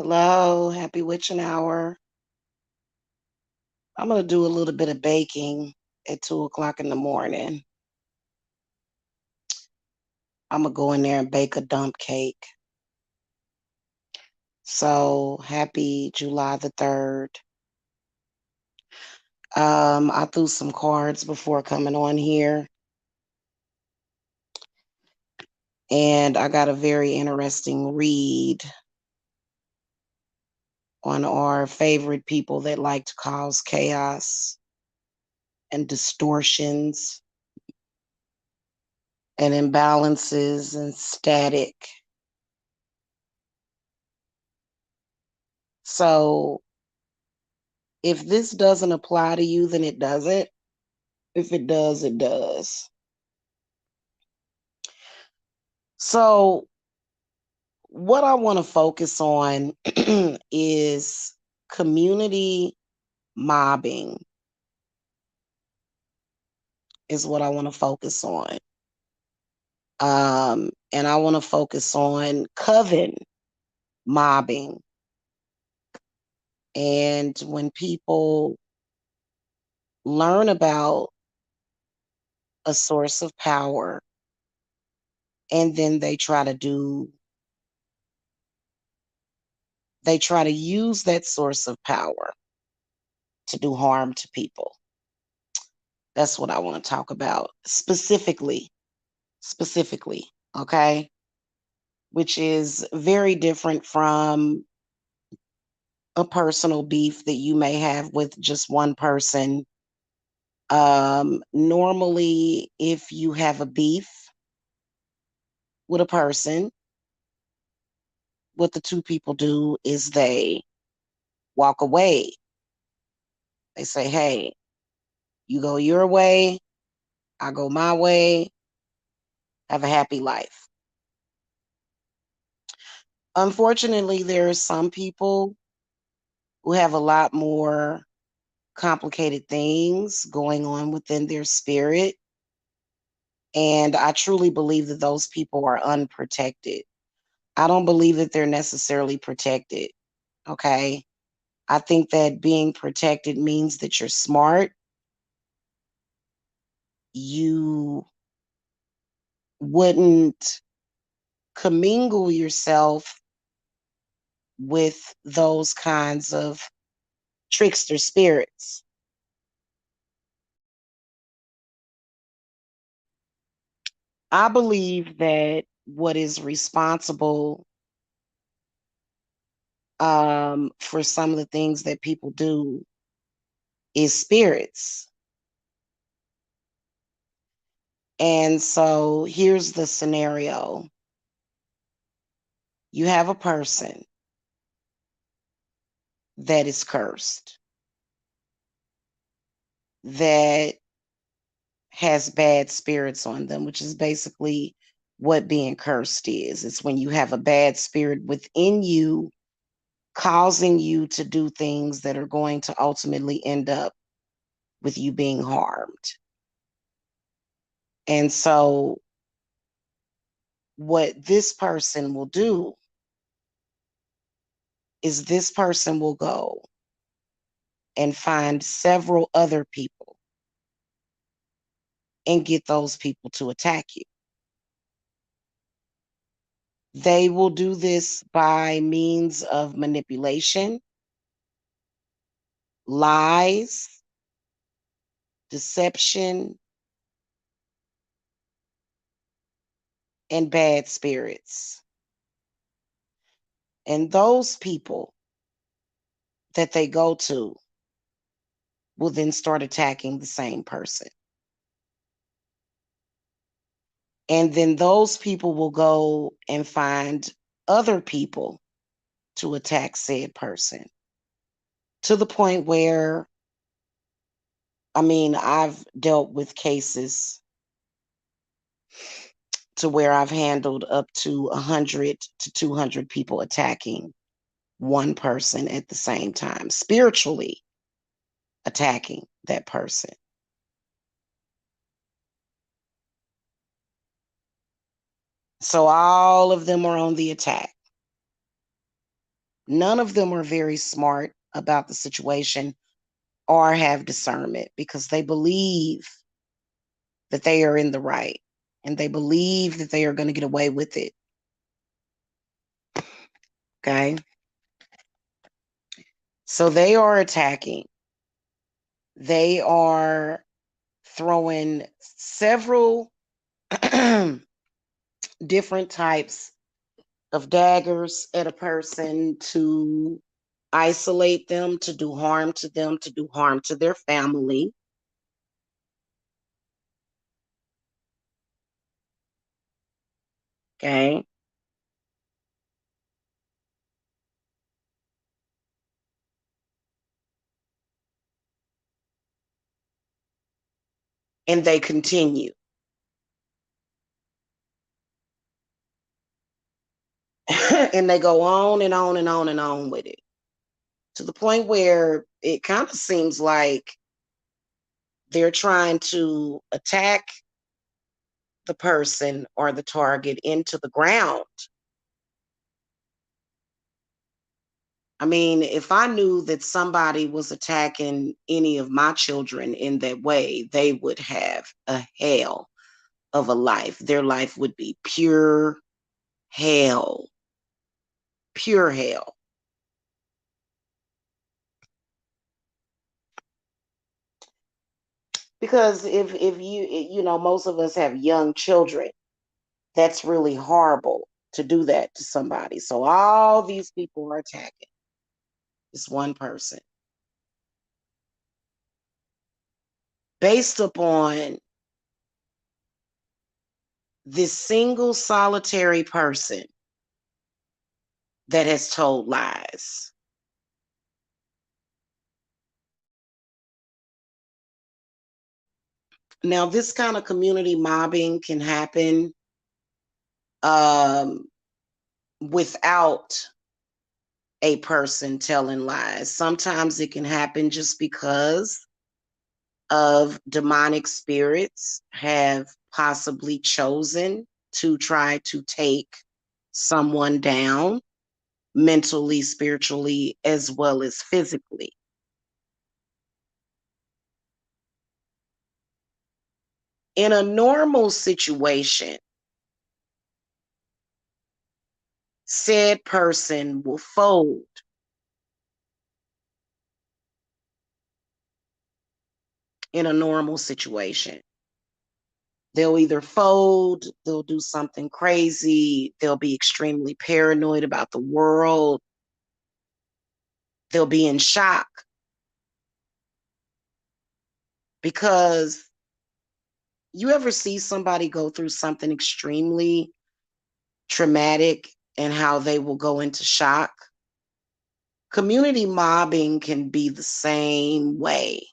Hello, happy witching hour. I'm going to do a little bit of baking at 2 o'clock in the morning. I'm going to go in there and bake a dump cake. So happy July the 3rd. I threw some cards before coming on here. And I got a very interesting read on our favorite people that like to cause chaos and distortions and imbalances and static. So if this doesn't apply to you, then it doesn't. If it does, it does. So what I want to focus on is community mobbing is what I want to focus on. And I want to focus on coven mobbing. And when people learn about a source of power and then they try to use that source of power to do harm to people. That's what I want to talk about specifically, okay? Which is very different from a personal beef that you may have with just one person. Normally, if you have a beef with a person, what the two people do is they walk away. They say, hey, you go your way, I go my way, have a happy life. Unfortunately, there are some people who have a lot more complicated things going on within their spirit. And I truly believe that those people are unprotected. I don't believe that they're necessarily protected. Okay. I think that being protected means that you're smart. You wouldn't commingle yourself with those kinds of trickster spirits. I believe that what is responsible for some of the things that people do is spirits. And so here's the scenario. You have a person that is cursed, that has bad spirits on them, which is basically what being cursed is. It's when you have a bad spirit within you, causing you to do things that are going to ultimately end up with you being harmed. And so, what this person will do is this person will go and find several other people and get those people to attack you. They will do this by means of manipulation, lies, deception, and bad spirits. And those people that they go to will then start attacking the same person. And then those people will go and find other people to attack said person, to the point where, I mean, I've dealt with cases to where I've handled up to 100 to 200 people attacking one person at the same time, spiritually attacking that person. So all of them are on the attack. None of them are very smart about the situation or have discernment because they believe that they are in the right and they believe that they are going to get away with it. Okay. So they are attacking. They are throwing several different types of daggers at a person to isolate them, to do harm to them, to do harm to their family. Okay. And they continue. And they go on and on and on and on with it to the point where it kind of seems like they're trying to attack the person or the target into the ground. I mean, if I knew that somebody was attacking any of my children in that way, they would have a hell of a life. Their life would be pure hell. Pure hell. Because if you know, most of us have young children, that's really horrible to do that to somebody. So all these people are attacking this one person based upon this single solitary person that has told lies. Now, this kind of community mobbing can happen um, without a person telling lies. Sometimes it can happen just because of demonic spirits have possibly chosen to try to take someone down mentally, spiritually, as well as physically. In a normal situation, said person will fold in a normal situation. They'll either fold, they'll do something crazy, they'll be extremely paranoid about the world, they'll be in shock because you ever see somebody go through something extremely traumatic and how they will go into shock? Community mobbing can be the same way.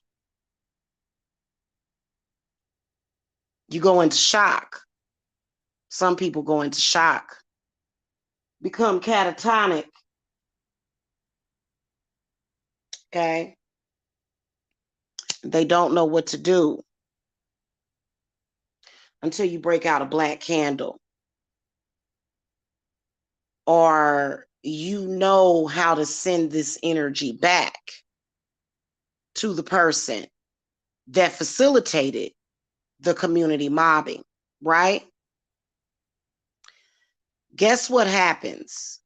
You go into shock. Some people go into shock, become catatonic. Okay. They don't know what to do until you break out a black candle or you know how to send this energy back to the person that facilitated the community mobbing, right? Guess what happens?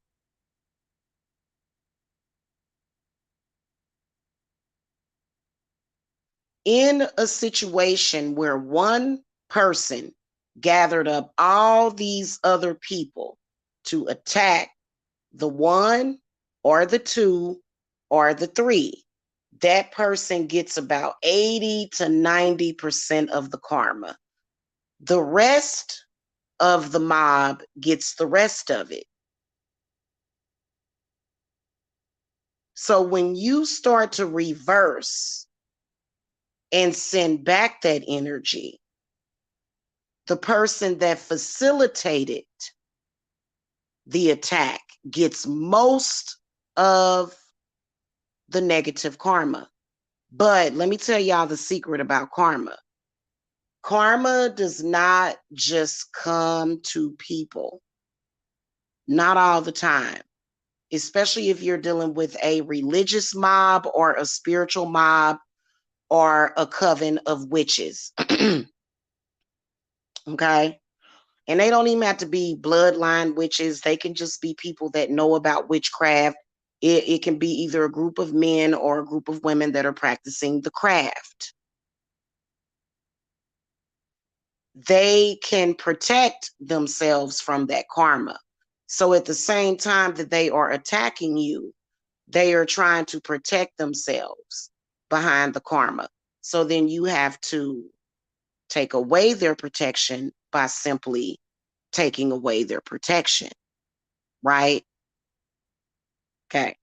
In a situation where one person gathered up all these other people to attack the one or the two or the three, that person gets about 80 to 90% of the karma. The rest of the mob gets the rest of it. So when you start to reverse and send back that energy, the person that facilitated the attack gets most of the negative karma. But let me tell y'all the secret about karma. Karma does not just come to people, not all the time. especially if you're dealing with a religious mob or a spiritual mob or a coven of witches. Okay. And they don't even have to be bloodline witches. They can just be people that know about witchcraft. It can be either a group of men or a group of women that are practicing the craft. They can protect themselves from that karma. So at the same time that they are attacking you, they are trying to protect themselves behind the karma. So then you have to take away their protection by simply taking away their protection, right? Okay.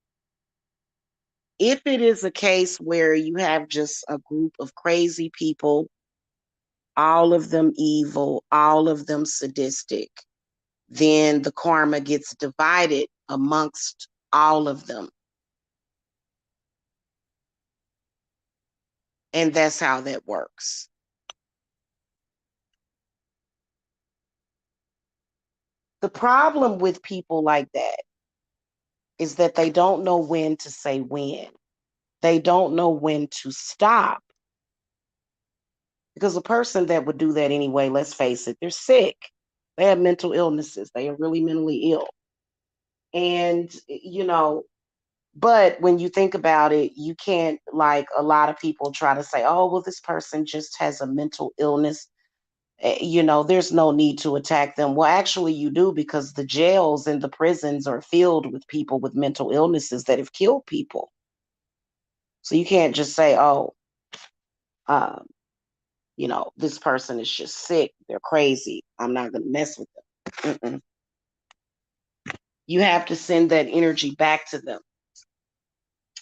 If it is a case where you have just a group of crazy people, all of them evil, all of them sadistic, then the karma gets divided amongst all of them. And that's how that works. The problem with people like that is that they don't know when to say when. They don't know when to stop. Because a person that would do that anyway, let's face it, they're sick. They have mental illnesses. They are really mentally ill. And, but when you think about it, you can't, like a lot of people try to say, oh, well, this person just has a mental illness. There's no need to attack them. Well, actually, you do, because the jails and the prisons are filled with people with mental illnesses that have killed people. So you can't just say, oh, um, this person is just sick. They're crazy. I'm not going to mess with them. Mm-mm. You have to send that energy back to them,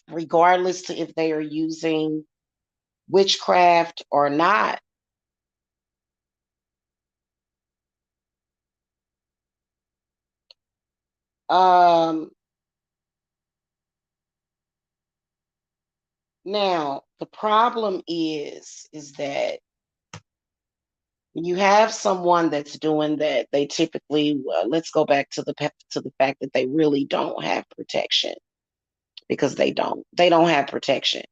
regardless to if they are using witchcraft or not. Um, Now the problem is that when you have someone that's doing that, they typically, let's go back to the fact that they really don't have protection, because they don't have protection.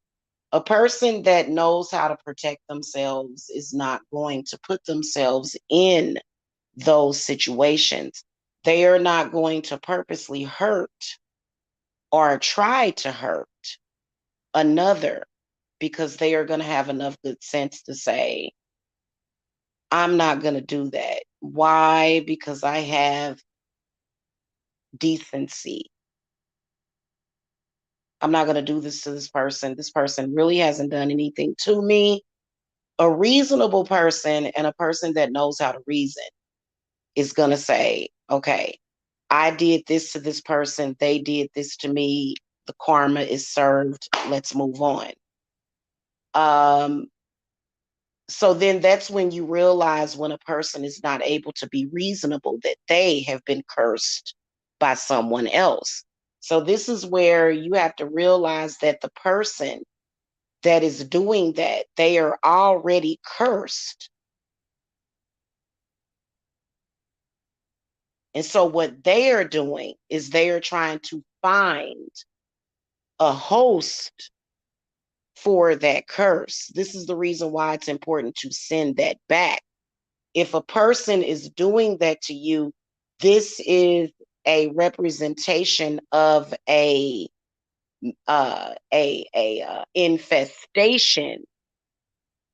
A person that knows how to protect themselves is not going to put themselves in those situations. They are not going to purposely hurt or try to hurt another, because they are going to have enough good sense to say, I'm not going to do that. Why? Because I have decency. I'm not going to do this to this person. This person really hasn't done anything to me. A reasonable person and a person that knows how to reason is going to say, okay, I did this to this person. They did this to me. The karma is served. Let's move on. Um, so then that's when you realize when a person is not able to be reasonable, that they have been cursed by someone else. So this is where you have to realize that the person that is doing that, they are already cursed. And so what they are doing is they are trying to find a host for that curse. This is the reason why it's important to send that back. If a person is doing that to you, this is a representation of a infestation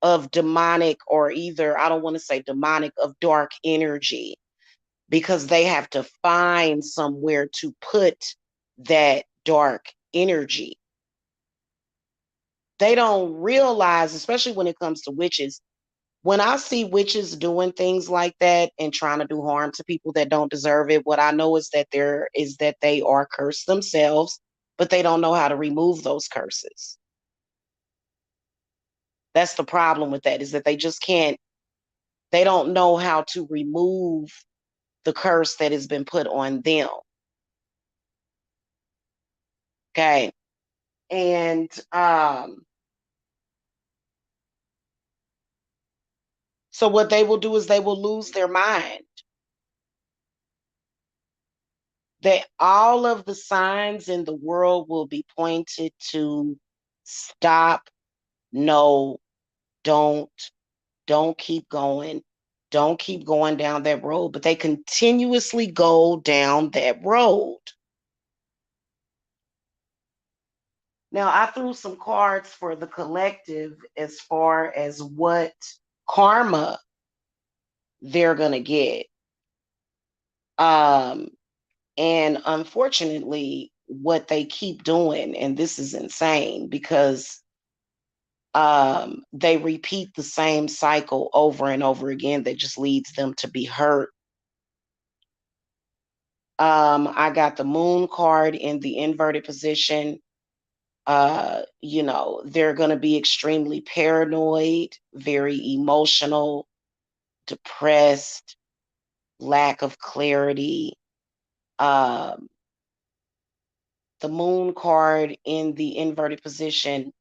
of demonic, or either, I don't want to say demonic, of dark energy, because they have to find somewhere to put that dark energy. They don't realize, especially when it comes to witches, when I see witches doing things like that and trying to do harm to people that don't deserve it, what I know is that they are cursed themselves, but they don't know how to remove those curses. That's the problem with that, is that they just can't, they don't know how to remove the curse that has been put on them. Okay. And so what they will do is they will lose their mind. That all of the signs in the world will be pointed to stop, no, don't, don't keep going. Don't keep going down that road. But they continuously go down that road. Now, I threw some cards for the collective as far as what karma they're going to get. Um, and unfortunately, what they keep doing, and this is insane because they repeat the same cycle over and over again that just leads them to be hurt. I got the moon card in the inverted position. They're going to be extremely paranoid, very emotional, depressed, lack of clarity. Um, the moon card in the inverted position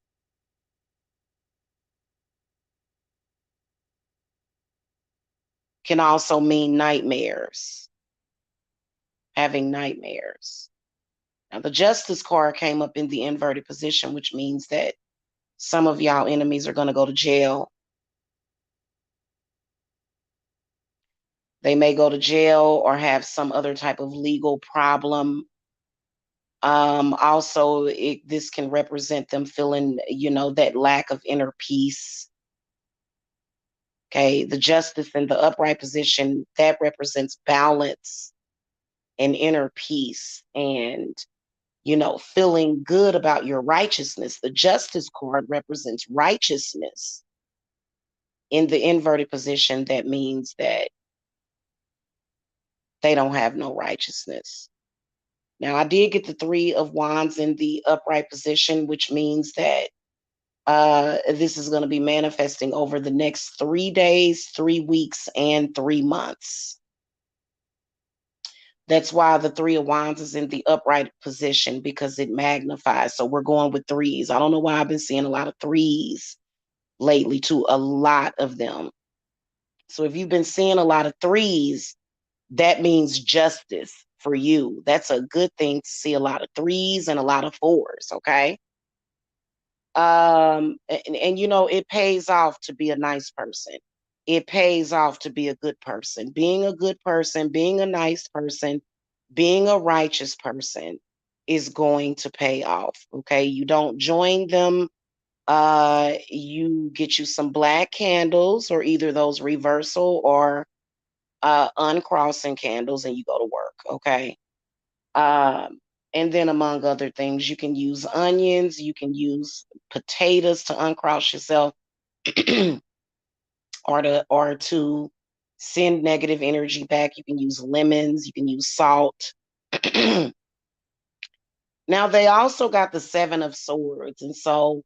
can also mean nightmares, having nightmares. Now, the justice card came up in the inverted position, which means that some of y'all enemies are going to go to jail. They may go to jail or have some other type of legal problem. Also, this can represent them feeling, that lack of inner peace. Okay, the justice in the upright position, that represents balance and inner peace and, feeling good about your righteousness. The justice card represents righteousness. In the inverted position, that means that they don't have no righteousness. Now, I did get the 3 of Wands in the upright position, which means that this is going to be manifesting over the next 3 days, 3 weeks, and 3 months. That's why the 3 of Wands is in the upright position, because it magnifies. So we're going with threes. I don't know why I've been seeing a lot of threes lately, too, a lot of them. So if you've been seeing a lot of threes, that means justice for you. That's a good thing to see a lot of threes and a lot of fours, okay? It pays off to be a nice person. It pays off to be a good person. Being a good person, being a nice person, being a righteous person is going to pay off, okay? You don't join them. You get you some black candles, or either those reversal or uncrossing candles, and you go to work, okay? Um, and then among other things, you can use onions, you can use potatoes to uncross yourself, or to send negative energy back. You can use lemons, you can use salt. Now they also got the 7 of Swords. And so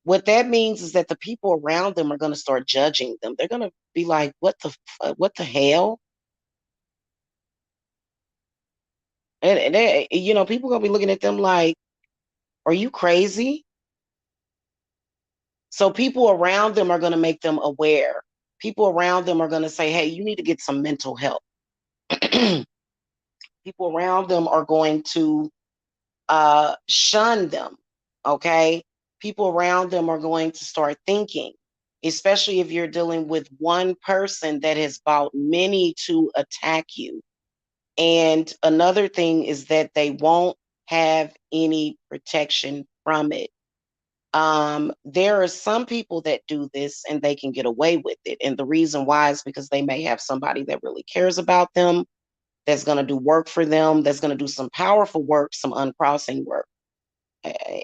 what that means is that the people around them are going to start judging them. They're going to be like, what the hell? And people going to be looking at them like, are you crazy? So people around them are going to make them aware. People around them are going to say, hey, you need to get some mental help. People around them are going to shun them. Okay. People around them are going to start thinking, especially if you're dealing with one person that has brought many to attack you. And another thing is that they won't have any protection from it. There are some people that do this and they can get away with it. And the reason why is because they may have somebody that really cares about them, that's going to do work for them, that's going to do some powerful work, some uncrossing work.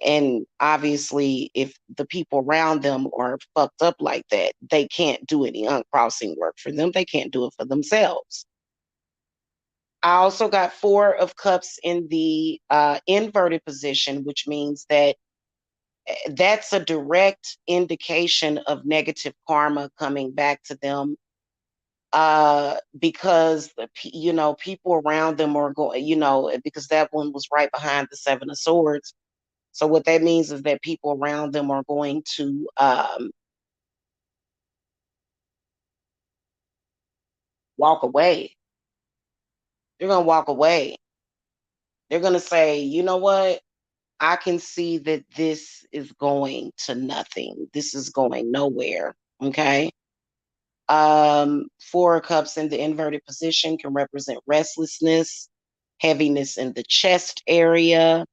And obviously, if the people around them are fucked up like that, they can't do any uncrossing work for them. They can't do it for themselves. I also got 4 of Cups in the inverted position, which means that that's a direct indication of negative karma coming back to them, because people around them are going, because that one was right behind the 7 of Swords. So what that means is that people around them are going to walk away. They're going to walk away. They're going to say, you know what? I can see that this is going to nothing. This is going nowhere. Okay. Four of Cups in the inverted position can represent restlessness, heaviness in the chest area,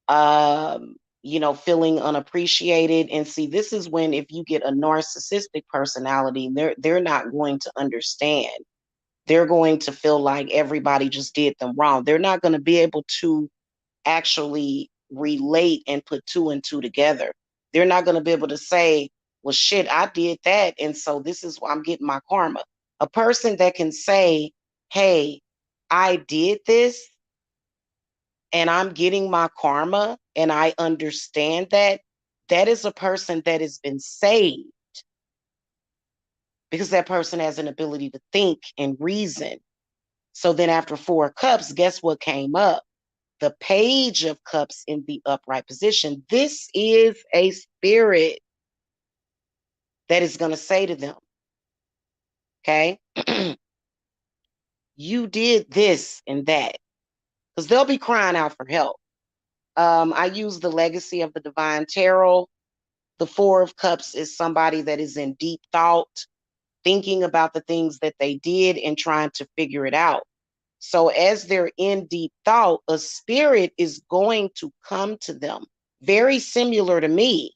feeling unappreciated. And see, this is when if you get a narcissistic personality, they're not going to understand. They're going to feel like everybody just did them wrong. They're not going to be able to actually relate and put two and two together. They're not going to be able to say, well, shit, I did that. And so this is why I'm getting my karma. A person that can say, hey, I did this and I'm getting my karma and I understand that, that is a person that has been saved because that person has an ability to think and reason. So then after Four of Cups, guess what came up? The Page of Cups in the upright position. This is a spirit that is going to say to them, okay, you did this and that, because they'll be crying out for help. I use the Legacy of the Divine Tarot. The Four of Cups is somebody that is in deep thought, thinking about the things that they did and trying to figure it out. So as they're in deep thought, a spirit is going to come to them, very similar to me,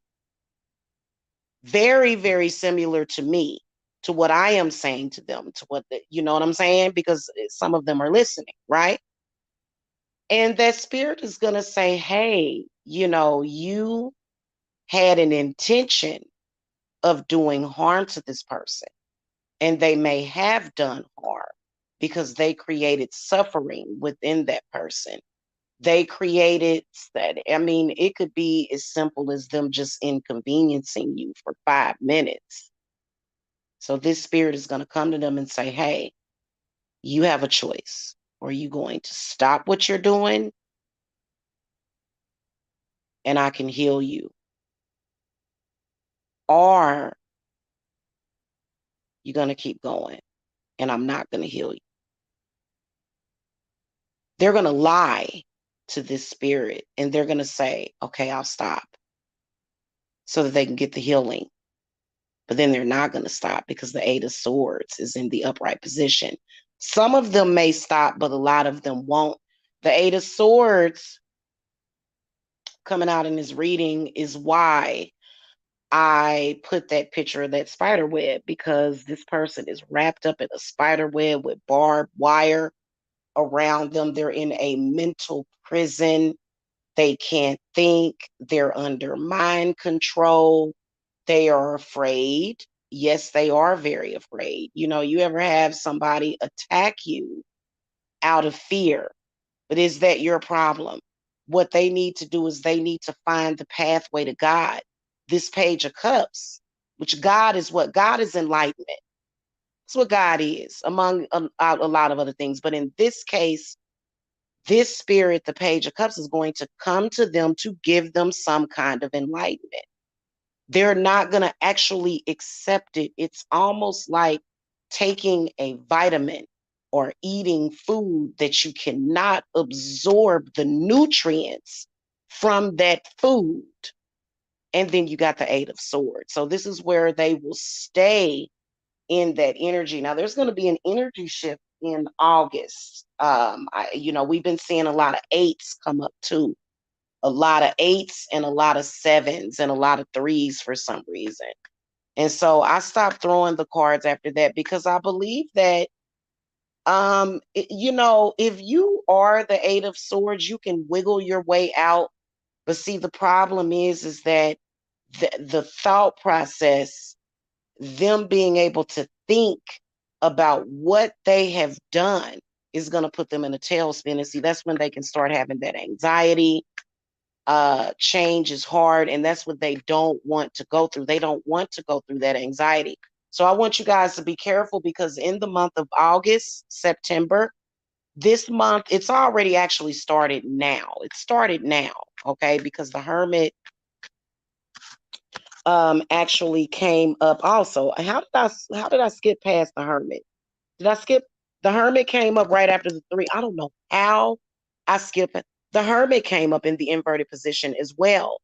very, very similar to me, to what I am saying to them, to what, you know what I'm saying? Because some of them are listening, right? And that spirit is going to say, hey, you had an intention of doing harm to this person, and they may have done harm because they created suffering within that person. They created that. I mean, it could be as simple as them just inconveniencing you for 5 minutes. So this spirit is going to come to them and say, hey, you have a choice. Are you going to stop what you're doing and I can heal you? Or you're going to keep going and I'm not going to heal you. They're going to lie to this spirit and they're going to say, okay, I'll stop, so that they can get the healing. But then they're not going to stop because the Eight of Swords is in the upright position. Some of them may stop, but a lot of them won't. The Eight of Swords coming out in this reading is why I put that picture of that spider web, because this person is wrapped up in a spider web with barbed wire around them. They're in a mental prison. They can't think. They're under mind control. They are afraid. Yes, they are very afraid. You ever have somebody attack you out of fear? But is that your problem? What they need to do is they need to find the pathway to God. This Page of Cups, which God is what? God is enlightenment. That's what God is, among a lot of other things. But in this case, this spirit, the Page of Cups, is going to come to them to give them some kind of enlightenment. They're not going to actually accept it. It's almost like taking a vitamin or eating food that you cannot absorb the nutrients from that food. And then you got the Eight of Swords. So this is where they will stay in that energy. Now, there's going to be an energy shift in August. We've been seeing a lot of eights come up too. A lot of eights and a lot of sevens and a lot of threes for some reason. And so I stopped throwing the cards after that because I believe that, if you are the Eight of Swords, you can wiggle your way out. But see, the problem is that the thought process, them being able to think about what they have done, is going to put them in a tailspin. And see, that's when they can start having that anxiety. Change is hard, and that's what they don't want to go through. They don't want to go through that anxiety. So I want you guys to be careful, because in the month of August, September, this month, it's already actually started now. It started now, okay? Because the Hermit actually came up also. How did I skip past the Hermit? Did I skip? The Hermit came up right after the Three. I don't know how I skip it. The Hermit came up in the inverted position as well.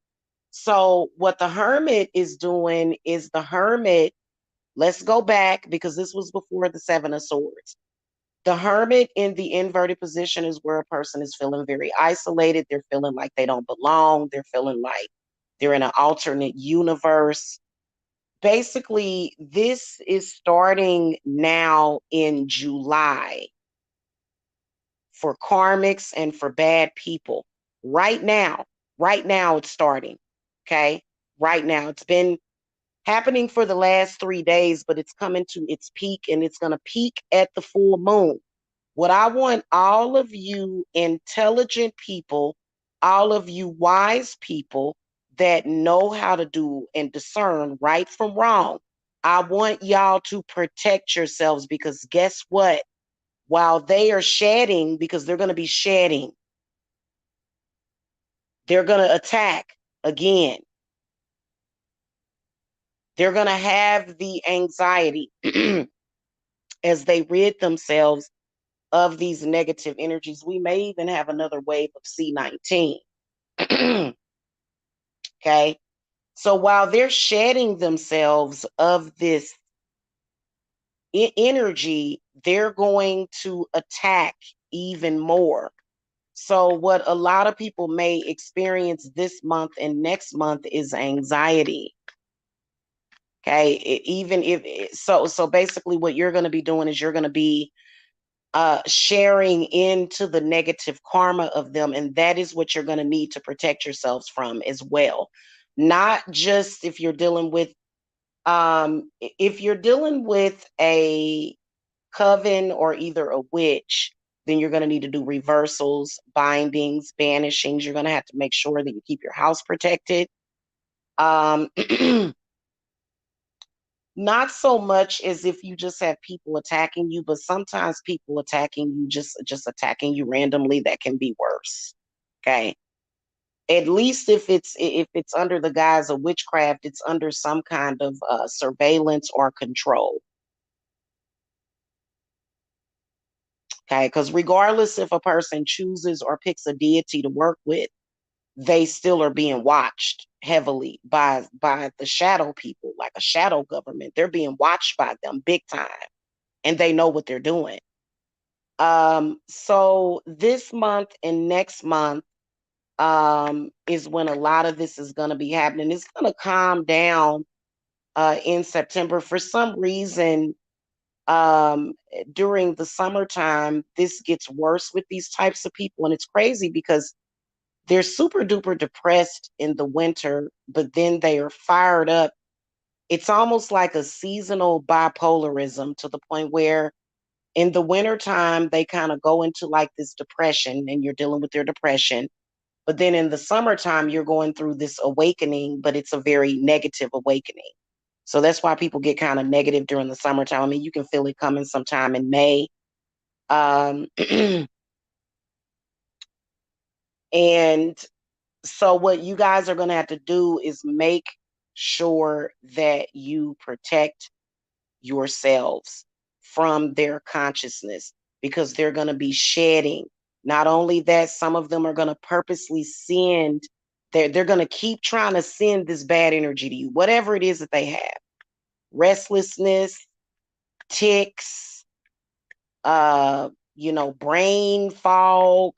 So what the Hermit is doing is the Hermit, let's go back because this was before the Seven of Swords. The Hermit in the inverted position is where a person is feeling very isolated. They're feeling like they don't belong. They're feeling like they're in an alternate universe. Basically, this is starting now in July for karmics and for bad people. Right now, it's starting. Okay. Right now, it's been happening for the last 3 days, but it's coming to its peak and it's going to peak at the full moon. What I want all of you intelligent people, all of you wise people that know how to do and discern right from wrong, I want y'all to protect yourselves because guess what? While they are shedding, because they're going to be shedding, they're going to attack again. They're going to have the anxiety as they rid themselves of these negative energies. We may even have another wave of C19. Okay. So while they're shedding themselves of this energy, they're going to attack even more. So what a lot of people may experience this month and next month is anxiety. Okay. Even if so basically what you're going to be doing is you're going to be sharing into the negative karma of them. And that is what you're going to need to protect yourselves from as well. Not just if you're dealing with, if you're dealing with a coven or either a witch, then you're going to need to do reversals, bindings, banishings. You're going to have to make sure that you keep your house protected. Um, not so much as if you just have people attacking you, but sometimes people attacking you, just attacking you randomly, that can be worse. Okay. At least if it's under the guise of witchcraft, it's under some kind of surveillance or control. Okay, because regardless if a person chooses or picks a deity to work with, they still are being watched heavily by the shadow people, like a shadow government. They're being watched by them big time, and they know what they're doing. So this month and next month is when a lot of this is going to be happening. It's going to calm down in September. For some reason, during the summertime, this gets worse with these types of people. And it's crazy because they're super duper depressed in the winter, but then they are fired up. It's almost like a seasonal bipolarism to the point where in the wintertime, they kind of go into like this depression and you're dealing with their depression. But then in the summertime, you're going through this awakening, but it's a very negative awakening. So that's why people get kind of negative during the summertime. I mean, you can feel it coming sometime in May. Um, and so what you guys are going to have to do is make sure that you protect yourselves from their consciousness because they're going to be shedding. Not only that, some of them are going to purposely send, they're going to keep trying to send this bad energy to you, whatever it is that they have. Restlessness, tics, brain fog,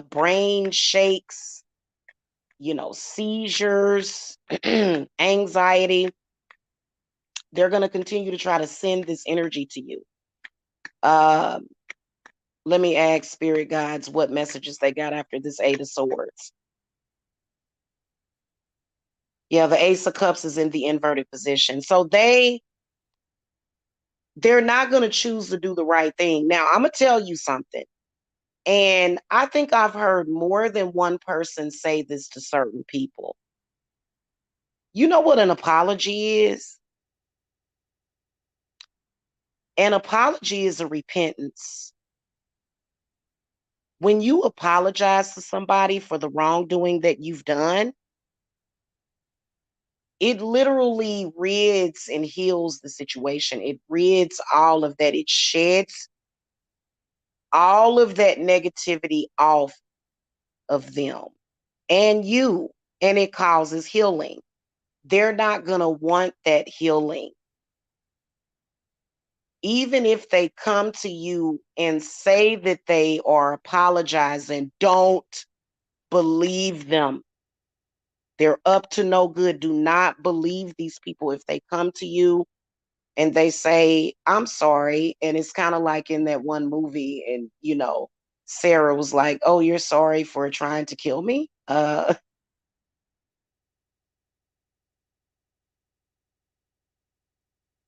brain shakes, seizures, anxiety. They're going to continue to try to send this energy to you. Let me ask spirit guides what messages they got after this Eight of Swords. Yeah, the Ace of Cups is in the inverted position. So they're not going to choose to do the right thing. Now, I'm going to tell you something. And I think I've heard more than one person say this to certain people. You know what an apology is? An apology is a repentance. When you apologize to somebody for the wrongdoing that you've done, it literally rids and heals the situation. It rids all of that. It sheds all of that negativity off of them and you, and it causes healing. They're not going to want that healing. Even if they come to you and say that they are apologizing, don't believe them. They're up to no good. Do not believe these people if they come to you and they say, I'm sorry. And it's kind of like in that one movie, and Sarah was like, oh, you're sorry for trying to kill me?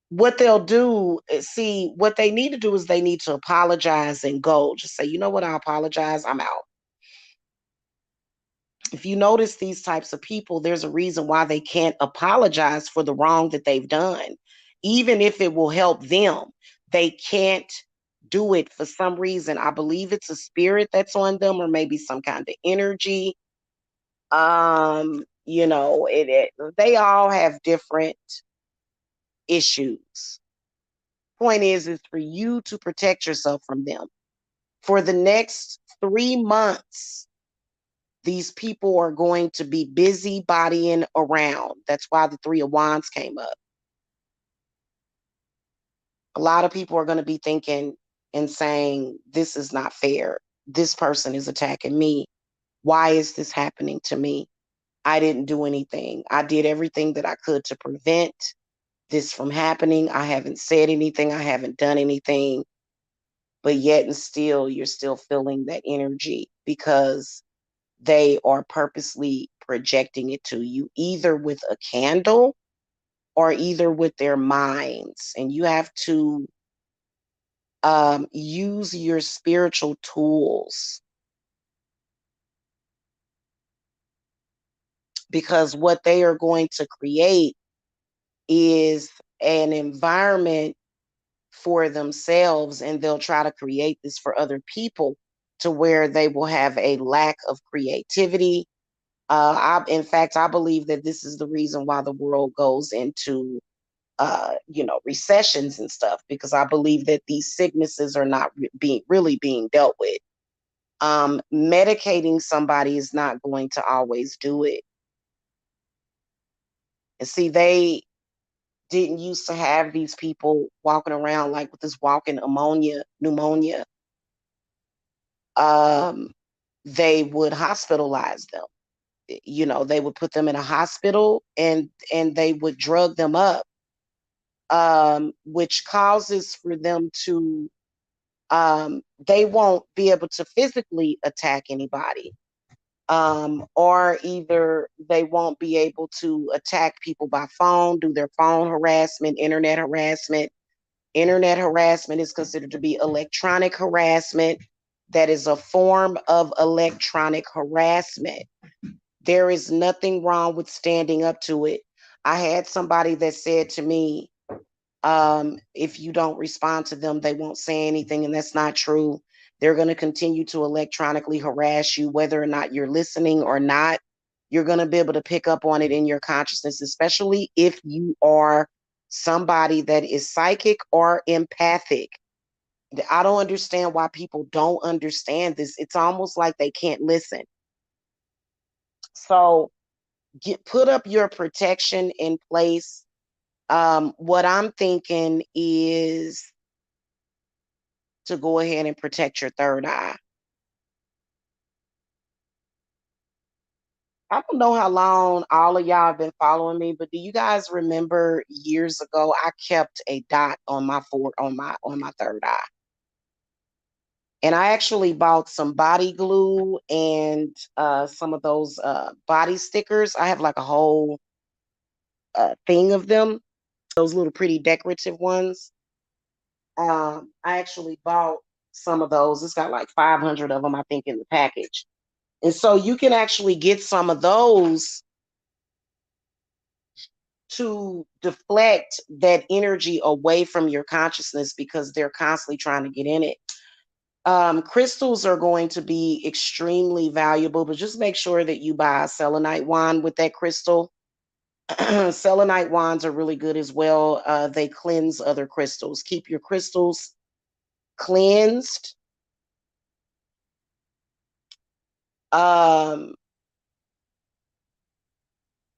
What they'll do is, see, what they need to do is they need to apologize and go. Just say, you know what, I apologize, I'm out. If you notice these types of people, there's a reason why they can't apologize for the wrong that they've done. Even if it will help them, they can't do it for some reason. I believe it's a spirit that's on them, or maybe some kind of energy. They all have different issues. Point is for you to protect yourself from them. For the next 3 months, these people are going to be busy bodying around. That's why the Three of Wands came up. A lot of people are going to be thinking and saying, this is not fair. This person is attacking me. Why is this happening to me? I didn't do anything. I did everything that I could to prevent this from happening. I haven't said anything. I haven't done anything. But yet and still, you're still feeling that energy because they are purposely projecting it to you, either with a candle or either with their minds. And you have to use your spiritual tools, because what they are going to create is an environment for themselves, and they'll try to create this for other people to where they will have a lack of creativity. In fact, I believe that this is the reason why the world goes into recessions and stuff, because I believe that these sicknesses are not really being dealt with. Medicating somebody is not going to always do it. And see, they didn't used to have these people walking around like with this walking pneumonia. Um, they would hospitalize them. They would put them in a hospital, and they would drug them up, which causes for them to they won't be able to physically attack anybody, or either they won't be able to attack people by phone, do their phone harassment, internet harassment. Internet harassment is considered to be electronic harassment. That is a form of electronic harassment. There is nothing wrong with standing up to it. I had somebody that said to me, if you don't respond to them, they won't say anything, and that's not true. They're going to continue to electronically harass you, whether or not you're listening or not. You're going to be able to pick up on it in your consciousness, especially if you are somebody that is psychic or empathic. I don't understand why people don't understand this. It's almost like they can't listen. So put up your protection in place. What I'm thinking is to go ahead and protect your third eye. I don't know how long all of y'all have been following me, but do you guys remember years ago I kept a dot on my third eye? And I actually bought some body glue and some of those body stickers. I have like a whole thing of them, those little pretty decorative ones. I actually bought some of those. It's got like 500 of them, I think, in the package. And so you can actually get some of those to deflect that energy away from your consciousness, because they're constantly trying to get in it. Crystals are going to be extremely valuable, but just make sure that you buy a selenite wand with that crystal. Selenite wands are really good as well. They cleanse other crystals. Keep your crystals cleansed. Um,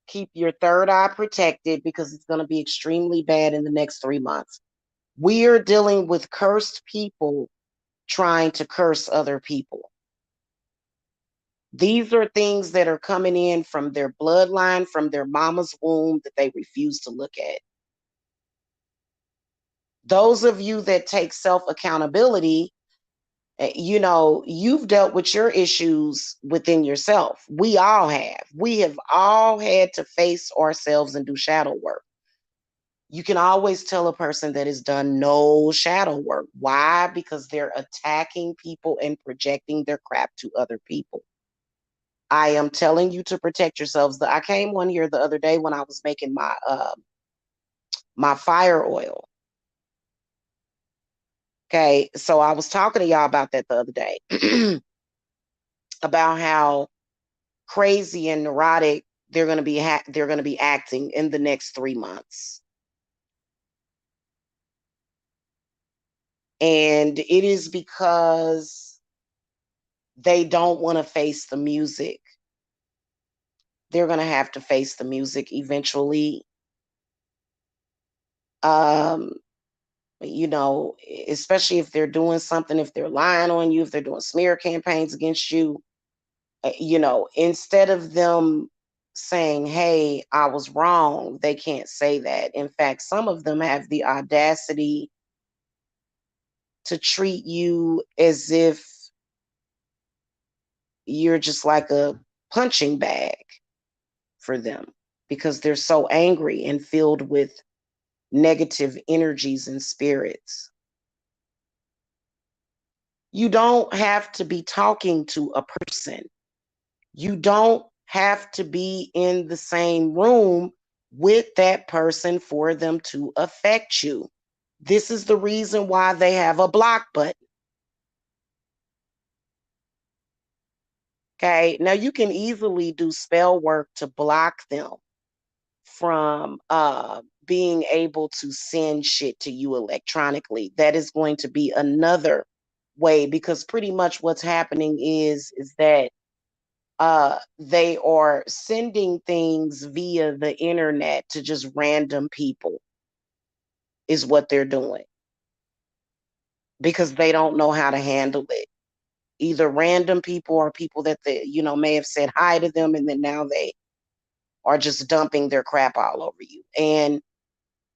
keep your third eye protected because it's going to be extremely bad in the next 3 months. We are dealing with cursed people trying to curse other people. These are things that are coming in from their bloodline, from their mama's womb that they refuse to look at. Those of you that take self accountability, you've dealt with your issues within yourself. We all have. We have all had to face ourselves and do shadow work. You can always tell a person that has done no shadow work. Why? Because they're attacking people and projecting their crap to other people. I am telling you to protect yourselves. I came on here the other day when I was making my fire oil. Okay, so I was talking to y'all about that the other day about how crazy and neurotic they're going to be acting in the next 3 months. And it is because they don't want to face the music. They're going to have to face the music eventually. Um, especially if they're doing something, if they're lying on you, if they're doing smear campaigns against you, instead of them saying, hey, I was wrong, they can't say that. In fact, some of them have the audacity to treat you as if you're just like a punching bag for them because they're so angry and filled with negative energies and spirits. You don't have to be talking to a person. You don't have to be in the same room with that person for them to affect you. This is the reason why they have a block button. Okay. Now you can easily do spell work to block them from being able to send shit to you electronically. That is going to be another way because pretty much what's happening is that they are sending things via the internet to just random people is what they're doing because they don't know how to handle it. Either random people or people that they, may have said hi to them and then now they are just dumping their crap all over you. And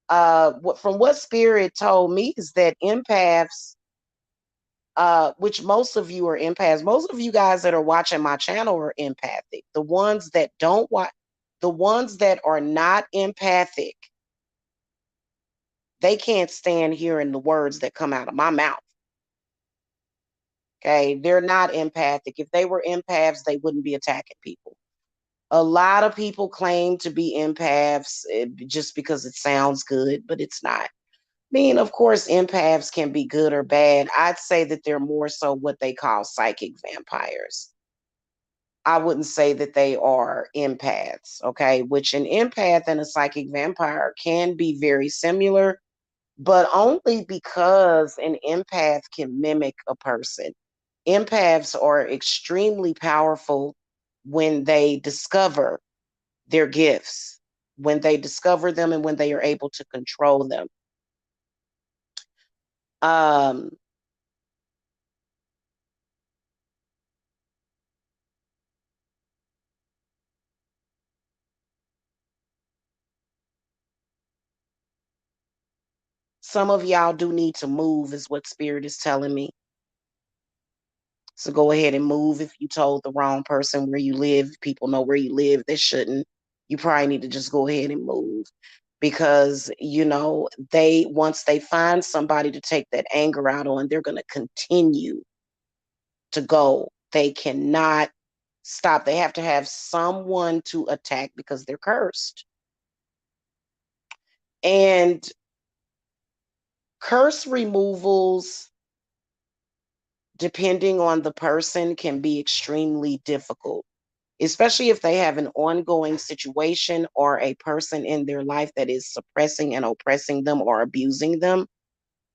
from what Spirit told me is that empaths, which most of you are empaths, most of you guys that are watching my channel are empathic. The ones that don't watch, the ones that are not empathic, they can't stand hearing the words that come out of my mouth. Okay, they're not empathic. If they were empaths, they wouldn't be attacking people. A lot of people claim to be empaths just because it sounds good, but it's not. I mean, of course, empaths can be good or bad. I'd say that they're more so what they call psychic vampires. I wouldn't say that they are empaths, okay? Which an empath and a psychic vampire can be very similar, but only because an empath can mimic a person. Empaths are extremely powerful when they discover their gifts, when they discover them and when they are able to control them. Um, some of y'all do need to move, is what Spirit is telling me. So go ahead and move if you told the wrong person where you live. People know where you live. They shouldn't. You probably need to just go ahead and move because, they, once they find somebody to take that anger out on, they're going to continue to go. They cannot stop. They have to have someone to attack because they're cursed. And curse removals, depending on the person, can be extremely difficult, especially if they have an ongoing situation or a person in their life that is suppressing and oppressing them or abusing them.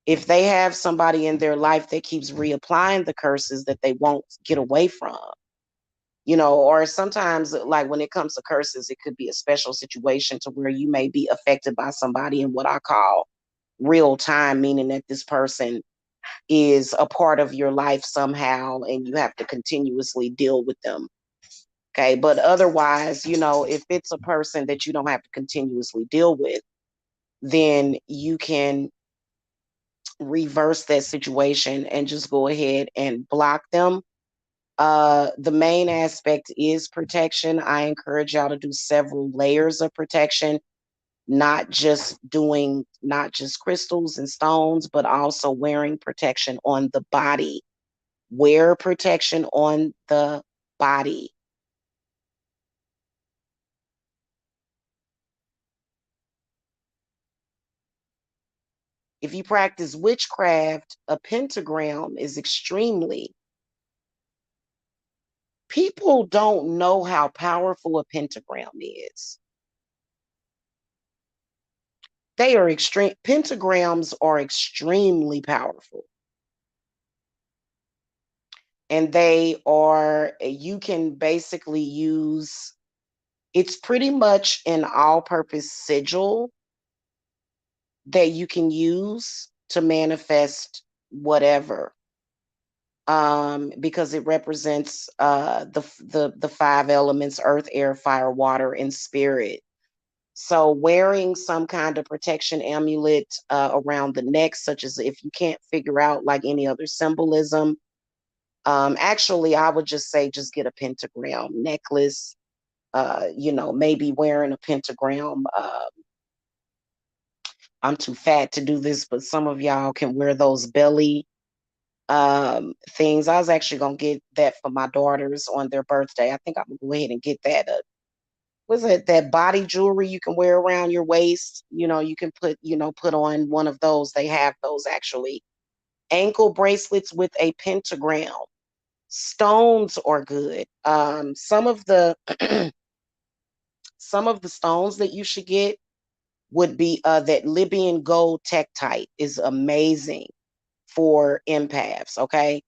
If they have somebody in their life that keeps reapplying the curses that they won't get away from, Or sometimes like when it comes to curses, it could be a special situation to where you may be affected by somebody in what I call real time, meaning that this person is a part of your life somehow and you have to continuously deal with them. Okay. But otherwise, if it's a person that you don't have to continuously deal with, then you can reverse that situation and just go ahead and block them. The main aspect is protection. I encourage y'all to do several layers of protection, not just crystals and stones, but also wearing protection on the body. Wear protection on the body. If you practice witchcraft, a pentagram is extremely. People don't know how powerful a pentagram is. They are extreme. Pentagrams are extremely powerful. And you can basically use, it's pretty much an all purpose sigil that you can use to manifest whatever. Because it represents the five elements: earth, air, fire, water, and spirit. So wearing some kind of protection amulet around the neck, such as, if you can't figure out like any other symbolism, actually I would just say just get a pentagram necklace. Maybe wearing a pentagram. I'm too fat to do this, but some of y'all can wear those belly things. I was actually gonna get that for my daughters on their birthday. I think I'm gonna go ahead and get that. Was it that body jewelry you can wear around your waist? You can put on one of those. They have those actually. Ankle bracelets with a pentagram. Stones are good. Some of the stones that you should get would be that Libyan gold tektite is amazing for empaths. Okay.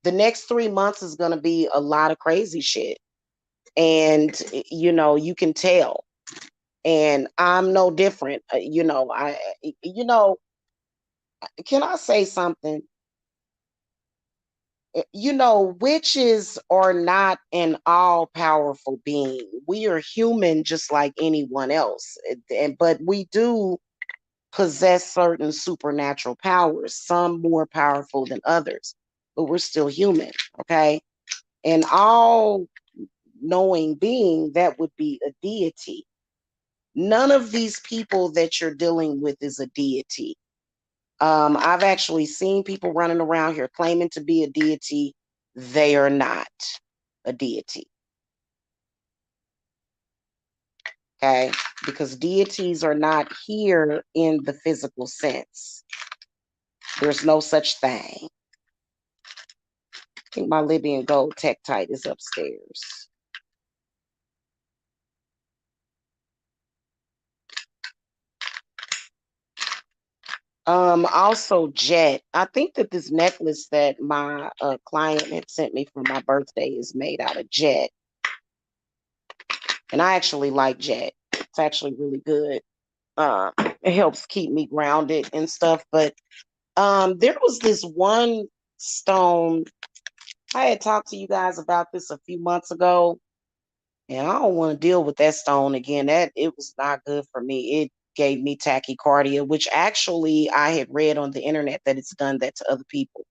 The next 3 months is going to be a lot of crazy shit. And, you can tell. And I'm no different. Can I say something? Witches are not an all powerful being. We are human just like anyone else. But we do possess certain supernatural powers, some more powerful than others, but we're still human. Okay. And all knowing being, that would be a deity. None of these people that you're dealing with is a deity. I've actually seen people running around here claiming to be a deity. They are not a deity. Okay. Because deities are not here in the physical sense. There's no such thing. I think my Libyan gold tektite is upstairs. Also jet. I think that this necklace that my client had sent me for my birthday is made out of jet. And I actually like jet. It's actually really good. It helps keep me grounded and stuff. But there was this one stone. I had talked to you guys about this a few months ago, and I don't want to deal with that stone again. That it was not good for me. It gave me tachycardia, which actually I had read on the internet that it's done that to other people.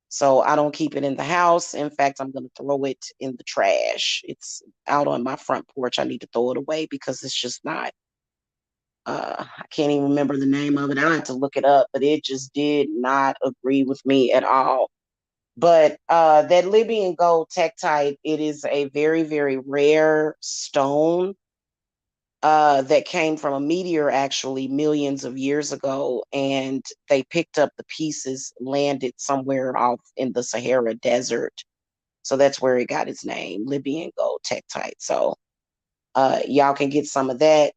So I don't keep it in the house. In fact, I'm going to throw it in the trash. It's out on my front porch. I need to throw it away because it's just not. I can't even remember the name of it. I had to look it up, but it just did not agree with me at all. But that Libyan gold tektite, it is a very, very rare stone that came from a meteor actually millions of years ago. And they picked up the pieces, landed somewhere off in the Sahara Desert. So that's where it got its name, Libyan gold tektite. So y'all can get some of that.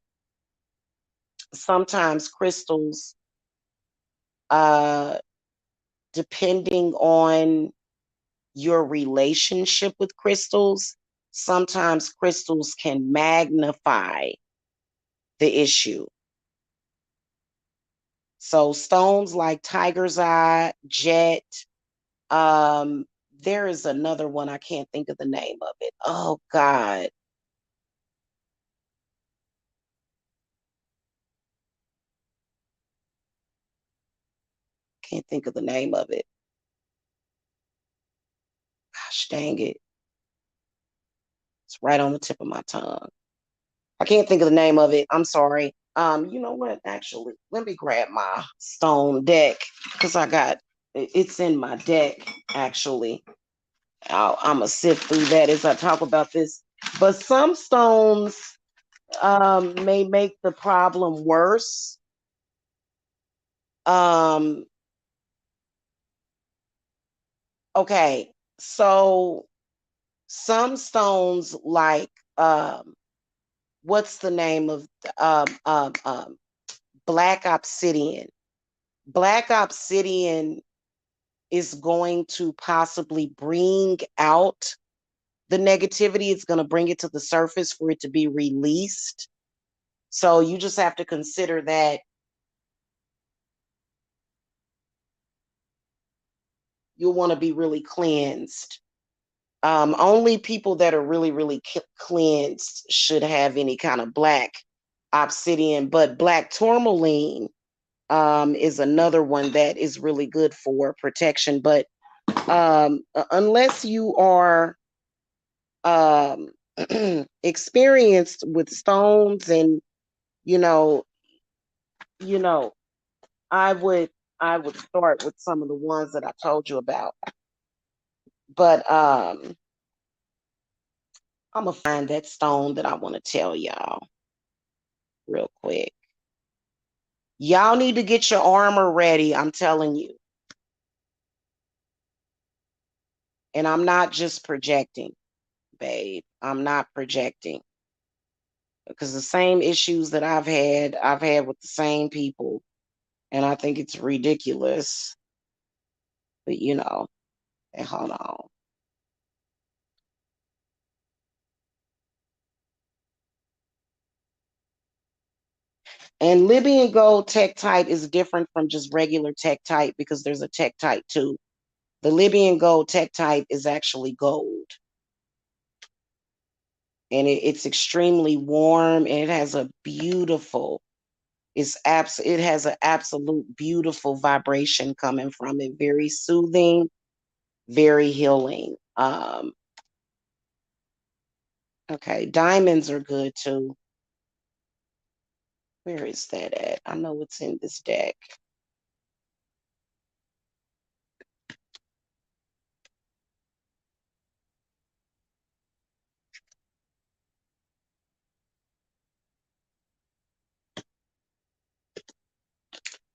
Sometimes crystals, uh, depending on your relationship with crystals, sometimes crystals can magnify the issue. So stones like tiger's eye, jet, um, there is another one. I can't think of the name of it. Oh God. Can't think of the name of it. Gosh dang it. It's right on the tip of my tongue. I can't think of the name of it. I'm sorry. You know what? Actually, let me grab my stone deck because it's in my deck. Actually, I'm gonna sift through that as I talk about this. But some stones may make the problem worse. Um, okay, so some stones like what's the name of um, um, um, black obsidian? Black obsidian is going to possibly bring out the negativity. It's going to bring it to the surface for it to be released. So you just have to consider that you'll want to be really cleansed. Only people that are really, really cleansed should have any kind of black obsidian, but black tourmaline is another one that is really good for protection. But unless you are um, experienced with stones and you know, you know, I would I would start with some of the ones that I told you about. But I'm gonna find that stone that I want to tell y'all real quick. Y'all need to get your armor ready, I'm telling you. And I'm not just projecting, babe. I'm not projecting. Because the same issues that I've had with the same people. And I think it's ridiculous. But hold on. And Libyan gold tektite is different from just regular tektite because there's a tektite too. The Libyan gold tektite is actually gold. And it's extremely warm and it has a beautiful, it has an absolute beautiful vibration coming from it. Very soothing, very healing. Okay, diamonds are good too. Where is that at? I know it's in this deck.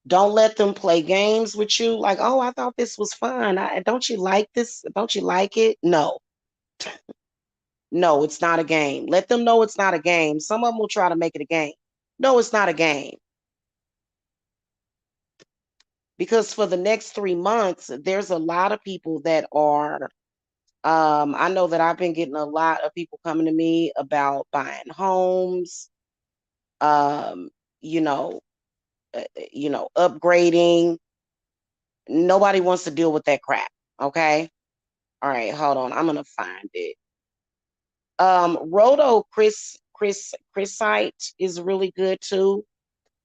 Don't let them play games with you. Like, oh, I thought this was fun. Don't you like this? Don't you like it? No, no, it's not a game. Let them know it's not a game. Some of them will try to make it a game. No, it's not a game. Because for the next 3 months, there's a lot of people that are, I know that I've been getting a lot of people coming to me about buying homes, um, you know, upgrading. Nobody wants to deal with that crap. Okay. All right, hold on. I'm gonna find it. Roto Chrisite is really good too.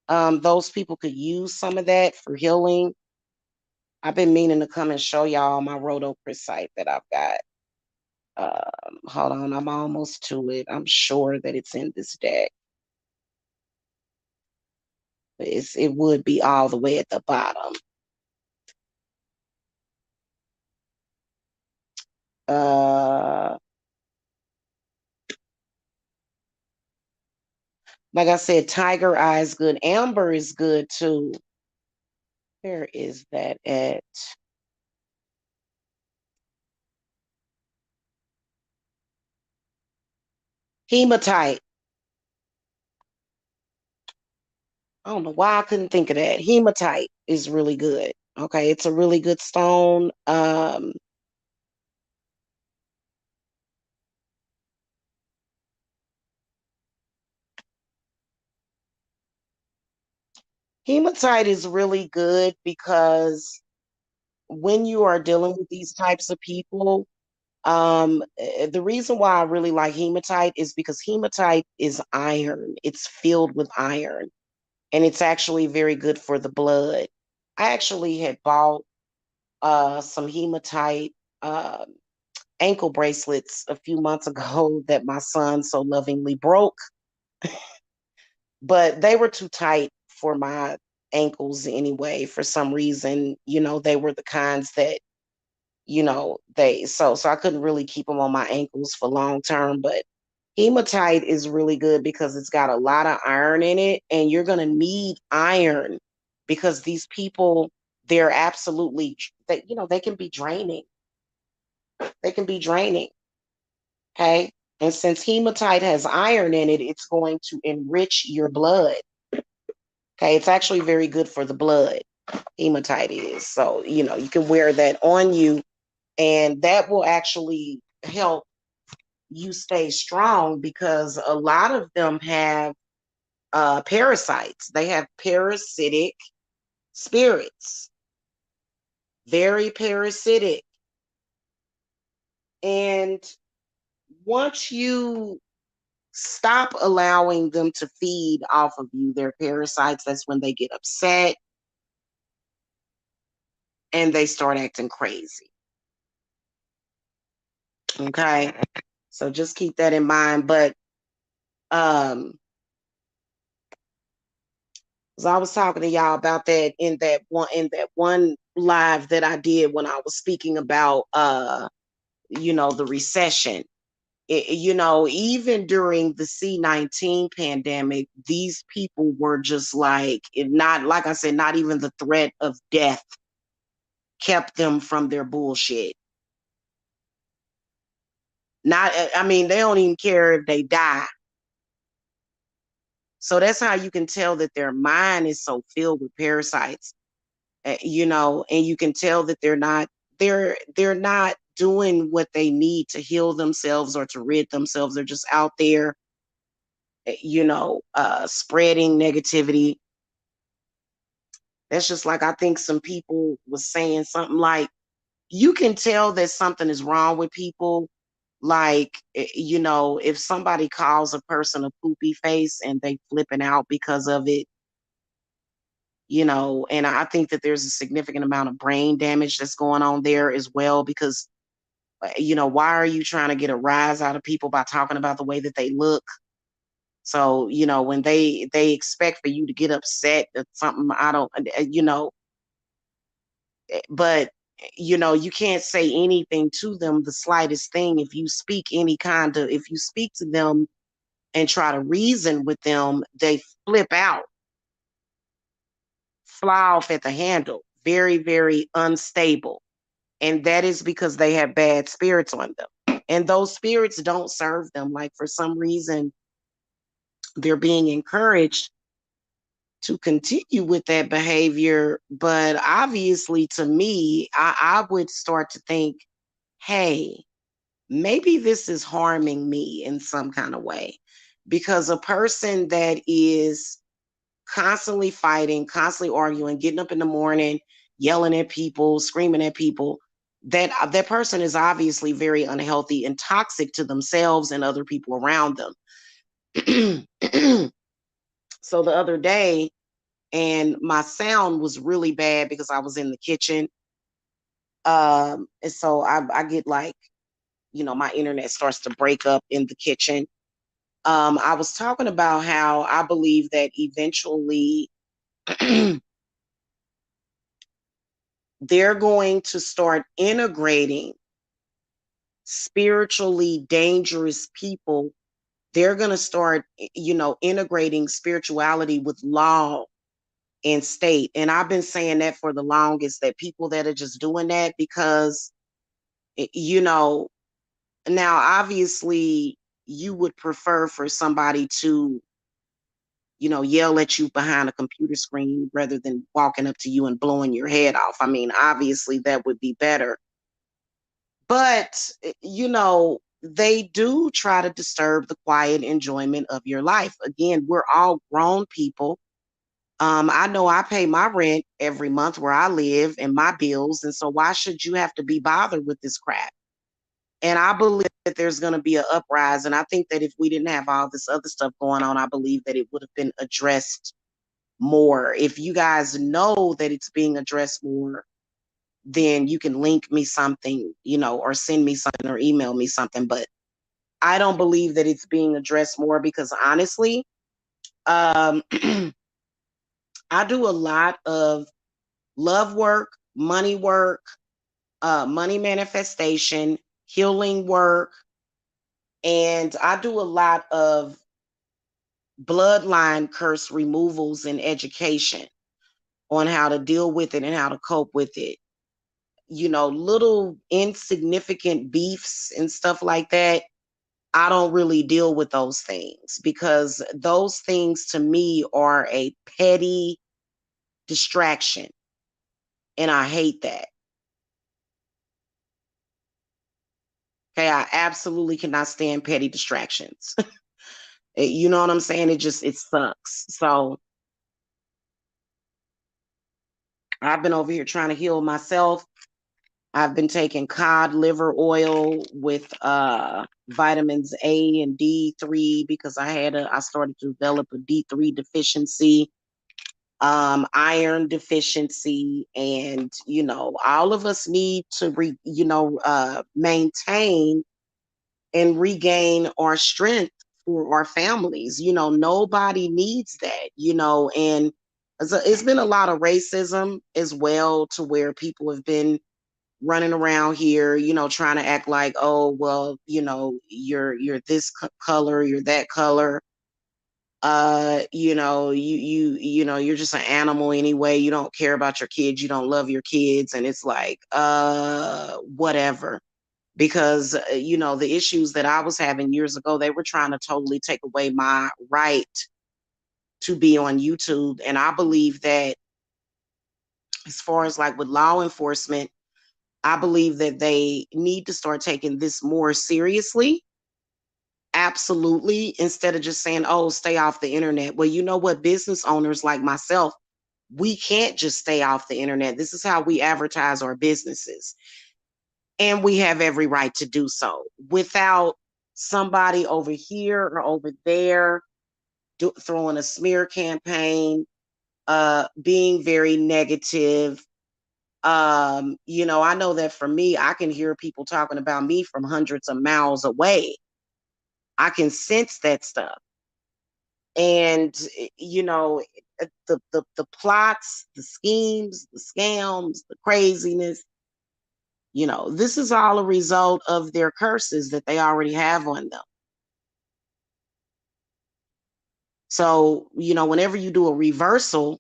Those people could use some of that for healing. I've been meaning to come and show y'all my Roto Chrisite that I've got. Hold on, I'm almost to it. I'm sure that it's in this deck. It would be all the way at the bottom. Uh, like I said, Tiger Eye is good. Amber is good too. Where is that at? Hematite. I don't know why I couldn't think of that. Hematite is really good. Okay, it's a really good stone. Hematite is really good because when you are dealing with these types of people, the reason why I really like hematite is because hematite is iron. It's filled with iron, and it's actually very good for the blood. I actually had bought some hematite uh, ankle bracelets a few months ago that my son so lovingly broke, but they were too tight for my ankles anyway. For some reason, they were the kinds that, so I couldn't really keep them on my ankles for long term. But hematite is really good because it's got a lot of iron in it, and you're gonna need iron because these people, they're absolutely, they can be draining. They can be draining. Okay. And since hematite has iron in it, it's going to enrich your blood. Okay. It's actually very good for the blood. Hematite is. So, you can wear that on you, and that will actually help you stay strong because a lot of them have parasites. They have parasitic spirits, very parasitic. And once you stop allowing them to feed off of you, their parasites, that's when they get upset and they start acting crazy. Okay. So just keep that in mind. But um so I was talking to y'all about that in that one live that I did when I was speaking about the recession. Even during the C-19 pandemic, these people were just like, not like I said, not even the threat of death kept them from their bullshit. Not, I mean, they don't even care if they die. So that's how you can tell that their mind is so filled with parasites, and you can tell that they're not doing what they need to heal themselves or to rid themselves. They're just out there, spreading negativity. That's just like, I think some people was saying something like, you can tell that something is wrong with people. Like, if somebody calls a person a poopy face and they flipping out because of it, and I think that there's a significant amount of brain damage that's going on there as well because, why are you trying to get a rise out of people by talking about the way that they look? So, when they expect for you to get upset at something, I don't, but you can't say anything to them, the slightest thing. If you speak to them and try to reason with them, they flip out, fly off at the handle, very, very unstable. And that is because they have bad spirits on them. And those spirits don't serve them. Like, for some reason, they're being encouraged to continue with that behavior. But obviously, to me, I would start to think, hey, maybe this is harming me in some kind of way. Because a person that is constantly fighting, constantly arguing, getting up in the morning, yelling at people, screaming at people, that person is obviously very unhealthy and toxic to themselves and other people around them. So the other day, and my sound was really bad because I was in the kitchen. And so I get like, my internet starts to break up in the kitchen. I was talking about how I believe that eventually they're going to start integrating spiritually dangerous people. They're going to start, integrating spirituality with law and state. And I've been saying that for the longest, that people that are just doing that because, now obviously you would prefer for somebody to, yell at you behind a computer screen rather than walking up to you and blowing your head off. I mean, obviously that would be better. But, they do try to disturb the quiet enjoyment of your life. Again, we're all grown people. I know I pay my rent every month where I live and my bills. And so why should you have to be bothered with this crap? And I believe that there's going to be an uprise. And I think that if we didn't have all this other stuff going on, I believe that it would have been addressed more. If you guys know that it's being addressed more, then you can link me something, or send me something or email me something. But I don't believe that it's being addressed more because honestly, um, I do a lot of love work, money manifestation, healing work, and I do a lot of bloodline curse removals and education on how to deal with it and how to cope with it. Little insignificant beefs and stuff like that. I don't really deal with those things because those things to me are a petty distraction. And I hate that. Okay. I absolutely cannot stand petty distractions. You know what I'm saying? It sucks. So I've been over here trying to heal myself. I've been taking cod liver oil with vitamins A and D3 because I started to develop a D3 deficiency, iron deficiency, and all of us need to maintain and regain our strength for our families. Nobody needs that, and it's been a lot of racism as well, to where people have been running around here, trying to act like, oh, well, you're this color, you're that color. You're just an animal anyway. You don't care about your kids, you don't love your kids, and it's like, whatever. Because the issues that I was having years ago, they were trying to totally take away my right to be on YouTube. And I believe that, as far as like with law enforcement, I believe that they need to start taking this more seriously. Absolutely. Instead of just saying, oh, stay off the internet. Well, you know what? Business owners like myself, we can't just stay off the internet. This is how we advertise our businesses. And we have every right to do so without somebody over here or over there throwing a smear campaign, being very negative. I know that for me, I can hear people talking about me from hundreds of miles away. I can sense that stuff. And the plots, the schemes, the scams, the craziness, this is all a result of their curses that they already have on them. So, whenever you do a reversal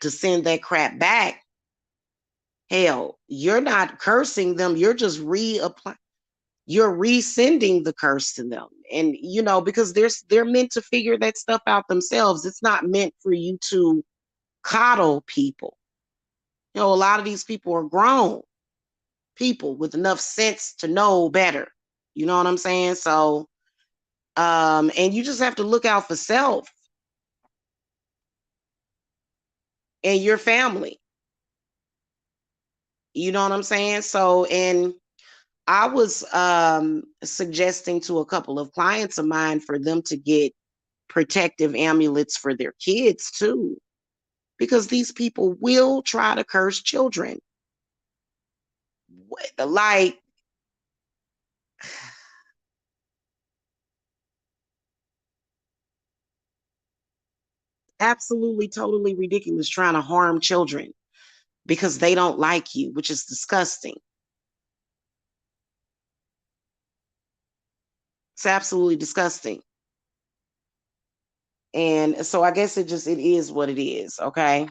to send that crap back, hell, you're not cursing them, you're just reapplying, you're resending the curse to them. And because they're meant to figure that stuff out themselves. It's not meant for you to coddle people. A lot of these people are grown people with enough sense to know better. You know what I'm saying? So and you just have to look out for self and your family. You know what I'm saying? So, and I was suggesting to a couple of clients of mine for them to get protective amulets for their kids too, because these people will try to curse children. Like, absolutely, totally ridiculous trying to harm children because they don't like you, which is disgusting. It's absolutely disgusting. And so I guess it is what it is. Okay.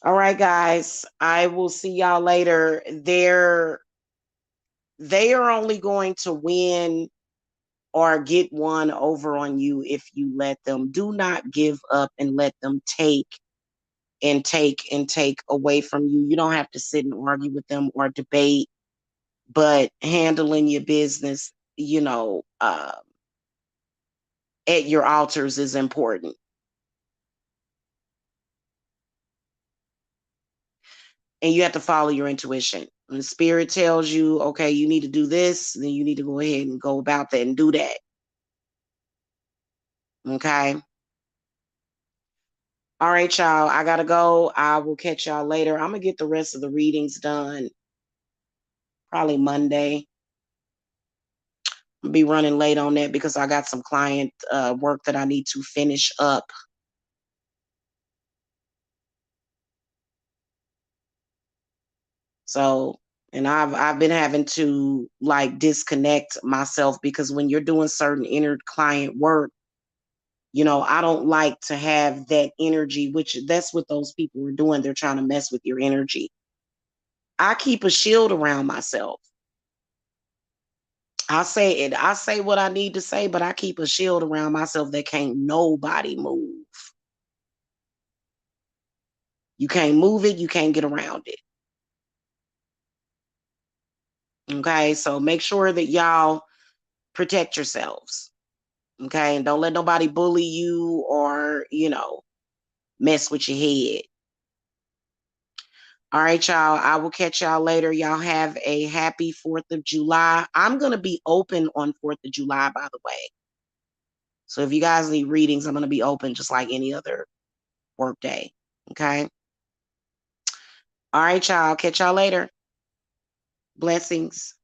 All right, guys. I will see y'all later. They are only going to win or get one over on you if you let them. Do not give up and let them take and take and take away from you. You don't have to sit and argue with them or debate, but handling your business, at your altars is important. And you have to follow your intuition. When the spirit tells you, okay, you need to do this, then you need to go ahead and go about that and do that. Okay. All right, y'all. I gotta go. I will catch y'all later. I'm gonna get the rest of the readings done probably Monday. I'll be running late on that because I got some client work that I need to finish up. So, and I've been having to like disconnect myself because when you're doing certain inner client work, I don't like to have that energy, which that's what those people are doing. They're trying to mess with your energy. I keep a shield around myself. I say it. I say what I need to say, but I keep a shield around myself that can't nobody move. You can't move it. You can't get around it. Okay. So make sure that y'all protect yourselves. Okay. And don't let nobody bully you or, mess with your head. All right, y'all. I will catch y'all later. Y'all have a happy 4th of July. I'm going to be open on 4th of July, by the way. So if you guys need readings, I'm going to be open just like any other work day. Okay. All right, y'all. Catch y'all later. Blessings.